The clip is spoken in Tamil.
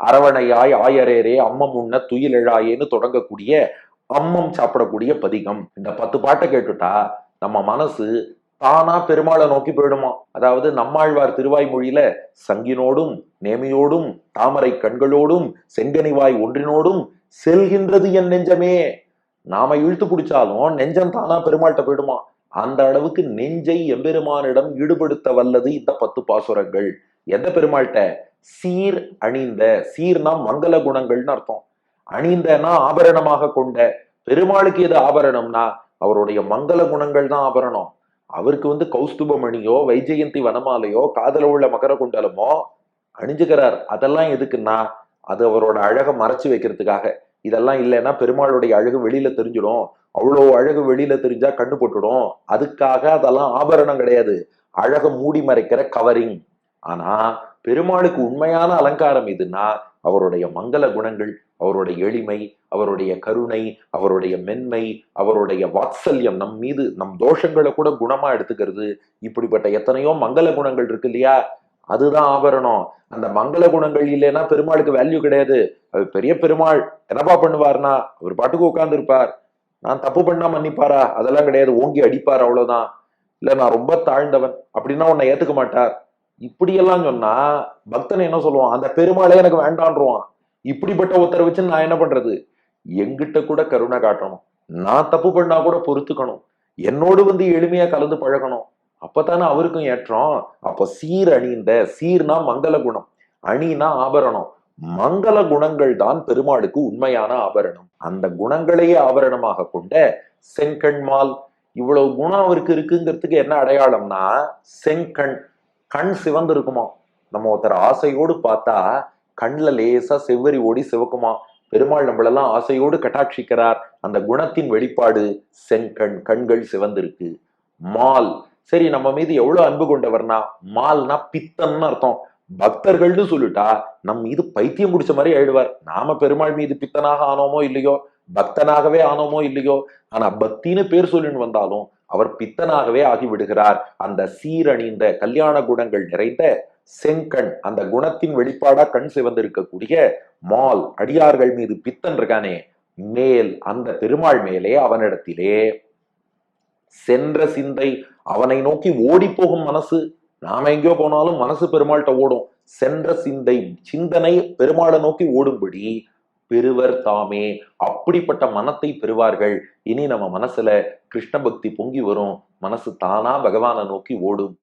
அரவணையாய் ஆயரேரே அம்மம் உண்ண துயிலெழாயேன்னு தொடங்கக்கூடிய அம்மம் சாப்பிடக்கூடிய பதிகம். இந்த 10 பாட்டை கேட்டுட்டா நம்ம மனசு தானா பெருமாளை நோக்கி போயிடுமா. அதாவது நம்மாழ்வார் திருவாய்மொழியில சங்கினோடும் நேமியோடும் தாமரை கண்களோடும் செங்கனிவாய் ஒன்றினோடும் செல்கின்றது என் நெஞ்சமே. நாம இழுத்து பிடிச்சாலும் நெஞ்சம் தானா பெருமாள்கிட்ட போயிடுமா. அந்த அளவுக்கு நெஞ்சை எம்பெருமானிடம் ஈடுபடுத்த வல்லது இந்த 10 பாசுரங்கள். எந்த பெருமாள்கிட்ட? சீர் அணிந்த, சீர்னா மங்கள குணங்கள்னு அர்த்தம். அணிந்தனா ஆபரணமாக கொண்ட. பெருமாளுக்கு எது ஆபரணம்னா அவருடைய மங்கள குணங்கள் தான் ஆபரணம். அவருக்கு கௌஸ்துபமணியோ வைஜெயந்தி வனமாலையோ காதல உள்ள மகர குண்டலமோ அணிஞ்சுக்கிறார். அதெல்லாம் எதுக்குன்னா அது அவரோட அழகை மறைச்சு வைக்கிறதுக்காக. இதெல்லாம் இல்லைன்னா பெருமாளுடைய அழகு வெளியில தெரிஞ்சிடும். அவ்வளோ அழகு வெளியில தெரிஞ்சா கண்ணு போட்டுடும். அதுக்காக அதெல்லாம் ஆபரணம் கிடையாது, அழக மூடி மறைக்கிற கவரிங். ஆனா பெருமாளுக்கு உண்மையான அலங்காரம் எதுன்னா அவருடைய மங்கள குணங்கள், அவருடைய எளிமை, அவருடைய கருணை, அவருடைய மென்மை, அவருடைய வாத்சல்யம், நம் மீது நம் தோஷங்களை கூட குணமா எடுத்துக்கிறது. இப்படிப்பட்ட எத்தனையோ மங்கள குணங்கள் இருக்கு இல்லையா, அதுதான் ஆபரணம். அந்த மங்கள குணங்கள் இல்லைன்னா பெருமாளுக்கு வேல்யூ கிடையாது. அது பெரிய பெருமாள் என்னப்பா பண்ணுவார்னா அவர் பாட்டுக்கு உட்கார்ந்து இருப்பார். நான் தப்பு பண்ணா மன்னிப்பாரா? அதெல்லாம் கிடையாது, ஓங்கி அடிப்பார் அவ்வளவுதான். இல்ல நான் ரொம்ப தாழ்ந்தவன் அப்படின்னா உன்னை ஏத்துக்க மாட்டார். இப்படியெல்லாம் சொன்னா பக்தன் என்ன சொல்லுவான்? அந்த பெருமாளே எனக்கு வேண்டான்றான். இப்படிப்பட்ட ஒருத்தரை வச்சு நான் என்ன பண்றது? எங்கிட்ட கூட கருணை காட்டணும், நான் தப்பு பண்ணா கூட பொறுத்துக்கணும், என்னோடு எளிமையா கலந்து பழகணும். அப்பதானே அவருக்கும் ஏற்றம். அப்ப சீர் அணிந்த, சீர்னா மங்கள குணம், அணினா ஆபரணம். மங்கள குணங்கள் தான் பெருமாளுக்கு உண்மையான ஆபரணம். அந்த குணங்களையே ஆபரணமாக கொண்ட செங்கண்மால். இவ்வளவு குணம் அவருக்கு இருக்குங்கிறதுக்கு என்ன அடையாளம்னா செங்கண். கண் சிவந்து இருக்குமா. நம்ம ஒருத்தர் ஆசையோடு பார்த்தா கண்ல லேசா செவ்வரி ஓடி சிவக்குமா. பெருமாள் நம்மளெல்லாம் ஆசையோடு கட்டாட்சிக்கிறார். அந்த குணத்தின் வெளிப்பாடு செங்கண், கண்கள் சிவந்திருக்கு. மால், சரி நம்ம மீது எவ்வளவு அன்பு கொண்டவர்னா, மால்னா பித்தன்னு அர்த்தம். பக்தர்கள்னு சொல்லிட்டா நம் மீது பைத்தியம் முடிச்ச மாதிரி ஆயிடுவார். நாம பெருமாள் மீது பித்தனாக ஆனோமோ இல்லையோ, பக்தனாகவே ஆனோமோ இல்லையோ, ஆனா பக்தின்னு பேர் சொல்லின்னு வந்தாலும் அவர் பித்தனாகவே ஆகி விடுகிறார். அந்த சீரணிந்த கல்யாண குணங்கள் நிறைந்த செங்கண், அந்த குணத்தின் வெளிப்பாடா கண் சிவந்திருக்கக்கூடிய மால், அடியார்கள் மீது பித்தன் இருக்கானே, மேல் அந்த பெருமாள் மேலே அவனிடத்திலே சென்ற சிந்தை, அவனை நோக்கி ஓடி போகும் மனசு. நாம எங்கேயோ போனாலும் மனசு பெருமாள்கிட்ட ஓடும். சென்ற சிந்தை, சிந்தனை பெருமாளை நோக்கி ஓடும்படி பெறுவர் தாமே. அப்படிப்பட்ட மனத்தை பெறுவார்கள். இனி நம்ம மனசுல கிருஷ்ண பக்தி பொங்கி வரும். மனசு தானா பகவானை நோக்கி ஓடும்.